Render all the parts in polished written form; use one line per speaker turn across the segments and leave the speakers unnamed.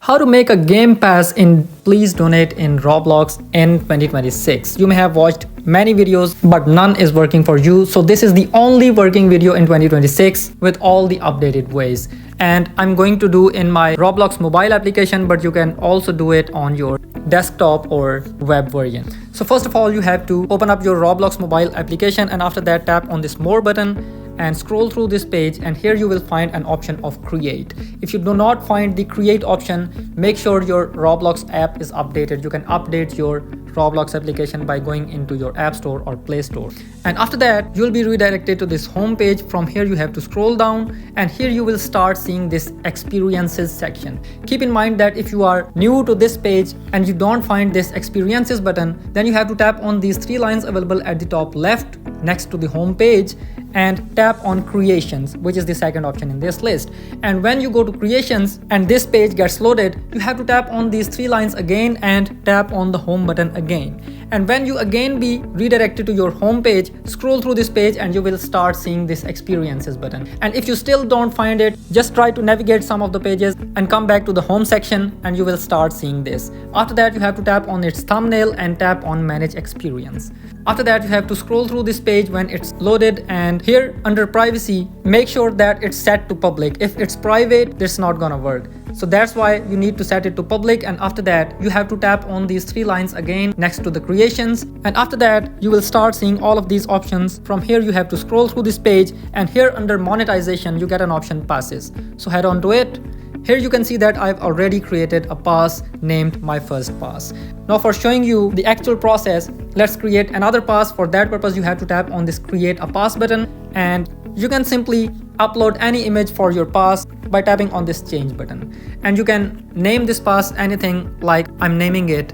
How to make a game pass in Please Donate in Roblox in 2026. You may have watched many videos, but none is working for you. So this is the only working video in 2026 with all the updated ways. And I'm going to do in my Roblox mobile application, but you can also do it on your desktop or web version. So first of all, you have to open up your Roblox mobile application, and after that tap on this more button and scroll through this page, and here you will find an option of create. If you do not find the create option, make sure your Roblox app is updated. You can update your Roblox application by going into your App Store or Play Store. And after that, you'll be redirected to this home page. From here, you have to scroll down, and here you will start seeing this experiences section. Keep in mind that if you are new to this page and you don't find this experiences button, then you have to tap on these three lines available at the top left next to the home page and tap on creations, which is the second option in this list. And when you go to creations and this page gets loaded, you have to tap on these three lines again and tap on the home button again. And when you again be redirected to your home page, scroll through this page and you will start seeing this experiences button. And if you still don't find it, just try to navigate some of the pages and come back to the home section and you will start seeing this. After that, you have to tap on its thumbnail and tap on manage experience. After that, you have to scroll through this page when it's loaded, and here under privacy, make sure that it's set to public. If it's private, it's not gonna work. So that's why you need to set it to public, and after that, you have to tap on these three lines again next to the creations, and after that, you will start seeing all of these options. From here, you have to scroll through this page, and here under monetization, you get an option passes. So head on to it. Here you can see that I've already created a pass named my first pass. Now for showing you the actual process, let's create another pass. For that purpose, you have to tap on this create a pass button, and you can simply upload any image for your pass by tapping on this change button. And you can name this pass anything, like I'm naming it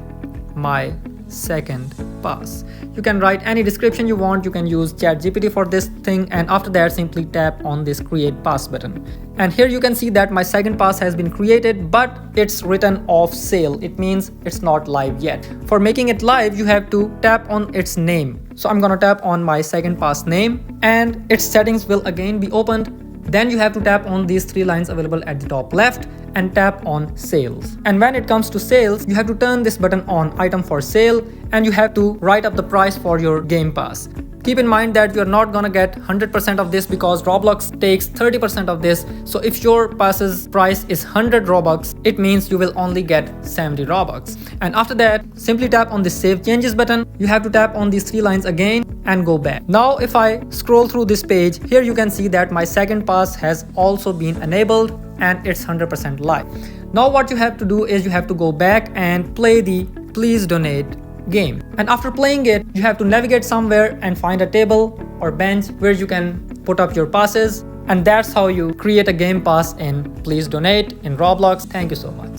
my second pass. You can write any description you want. You can use ChatGPT for this thing, and after that simply tap on this create pass button. And here you can see that my second pass has been created, but it's written off sale. It means it's not live yet. For making it live, you have to tap on its name. So I'm gonna tap on my second pass name, and its settings will again be opened. Then you have to tap on these three lines available at the top left and tap on sales. And when it comes to sales, you have to turn this button on item for sale, and you have to write up the price for your game pass. Keep in mind that you're not gonna get 100% of this because Roblox takes 30% of this. So if your pass's price is 100 Robux, it means you will only get 70 Robux. And after that, simply tap on the save changes button. You have to tap on these three lines again and go back. Now if I scroll through this page, here you can see that my second pass has also been enabled and it's 100% live. Now what you have to do is you have to go back and play the Please Donate game. And after playing it, you have to navigate somewhere and find a table or bench where you can put up your passes. And that's how you create a game pass in Please Donate in Roblox. Thank you so much.